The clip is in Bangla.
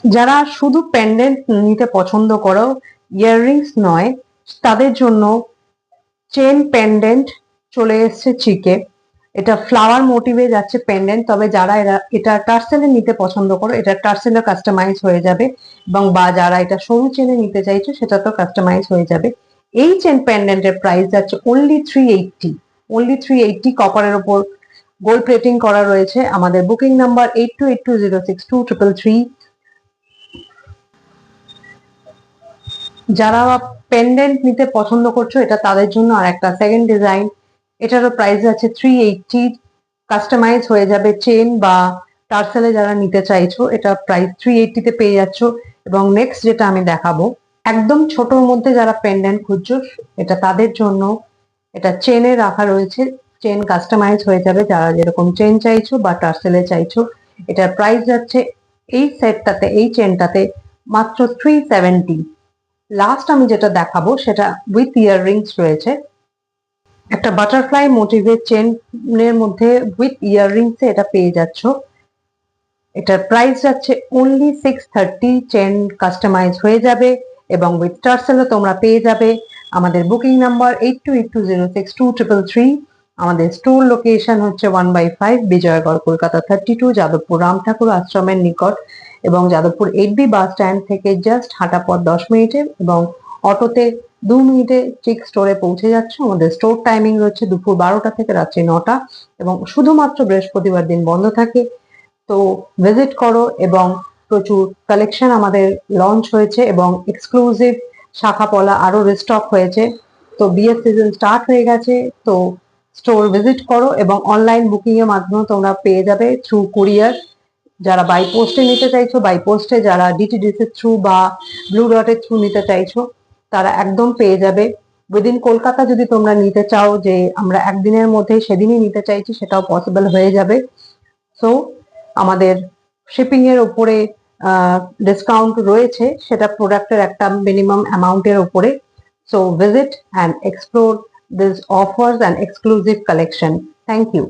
যারা শুধু পেন্ডেন্ট নিতে পছন্দ করো, ইয়াররিংস নয়, তাদের জন্য চেন পেন্ডেন্ট চলে এসছে চিকে। এটা ফ্লাওয়ার মোটিভে যাচ্ছে পেন্ডেন্ট, তবে যারা এটা টার্সেলে নিতে পছন্দ করো, এটা টার্সেলে কাস্টমাইজ হয়ে যাবে, এবং বা যারা এটা সরু চেনে নিতে চাইছো সেটা তো কাস্টমাইজ হয়ে যাবে। এই চেন পেন্ডেন্টের প্রাইস যাচ্ছে অনলি 380, কপারের ওপর গোল্ড প্লেটিং করা রয়েছে। আমাদের বুকিং নাম্বার 8282062333। যারা পেন্ডেন্ট নিতে পছন্দ করছো, এটা তাদের জন্য আর একটা সেকেন্ড ডিজাইন। এটারও প্রাইস আছে 380, কাস্টমাইজ হয়ে যাবে চেন বা টার্সেলে যারা নিতে চাইছো, এটা প্রাইস 380 তে পেয়ে যাচ্ছ। এবং নেক্সট যেটা আমি দেখাবো, একদম ছোটর মধ্যে যারা পেন্ডেন্ট খুঁজছো, এটা তাদের জন্য। এটা চেনে রাখা রয়েছে, চেন কাস্টমাইজ হয়ে যাবে যারা যেরকম চেন চাইছো বা টার্সেলে চাইছো। এটার প্রাইস যাচ্ছে এই সেটটাতে, এই চেনটাতে মাত্র 370। লাস্ট আমি যেটা দেখাবো সেটা উইথ ইয়াররিংস রয়েছে, একটা বাটারফ্লাই মোটিভের চেনের মধ্যে উইথ ইয়াররিংস এটা পেয়ে যাচ্ছ। এটার প্রাইস যাচ্ছে অনলি 630, চেন কাস্টমাইজ হয়ে যাবে এবং উইথ টার্সেলও তোমরা পেয়ে যাবে। আমাদের বুকিং নাম্বার 8282062333। আমাদের স্টোর লোকেশন হচ্ছে 1/5 বিজয়গড়, কলকাতা 32, যাদবপুর রাম ঠাকুর আশ্রমের নিকট, এবং যাদবপুর 8B বাস স্ট্যান্ড থেকে জাস্ট হাঁটা পথ 10 মিনিটে, এবং অটোতে 2 মিনিটে চিক স্টোরে পৌঁছে যাচ্ছে। আমাদের স্টোর টাইমিং রয়েছে দুপুর 12টা থেকে রাত্রি 9টা, এবং শুধুমাত্র বৃহস্পতিবার দিন বন্ধ থাকে। তো ভিজিট করো, এবং প্রচুর কালেকশন আমাদের লঞ্চ হয়েছে এবং এক্সক্লুসিভ শাখা পলা আরো রিস্টক হয়েছে। তো বিয়ের সিজন স্টার্ট হয়ে গেছে, তো স্টোর ভিজিট করো, এবং অনলাইন বুকিং এর মাধ্যমে তোমরা পেয়ে যাবে থ্রু কুরিয়ার। যারা বাই পোস্টে নিতে চাইছো বাই পোস্টে, যারা ডিটিডিসি থ্রু বা ব্লু ডটের থ্রু নিতে চাইছো তারা একদম পেয়ে যাবে। উইদিন কলকাতা যদি তোমরা নিতে চাও যে আমরা একদিনের মধ্যে সেদিনই নিতে চাইছি, সেটাও পসিবল হয়ে যাবে। সো আমাদের শিপিং এর উপরে ডিসকাউন্ট রয়েছে, সেটা প্রোডাক্টের একটা মিনিমাম অ্যামাউন্টের উপরে। So visit and explore this offers and exclusive collection. Thank you.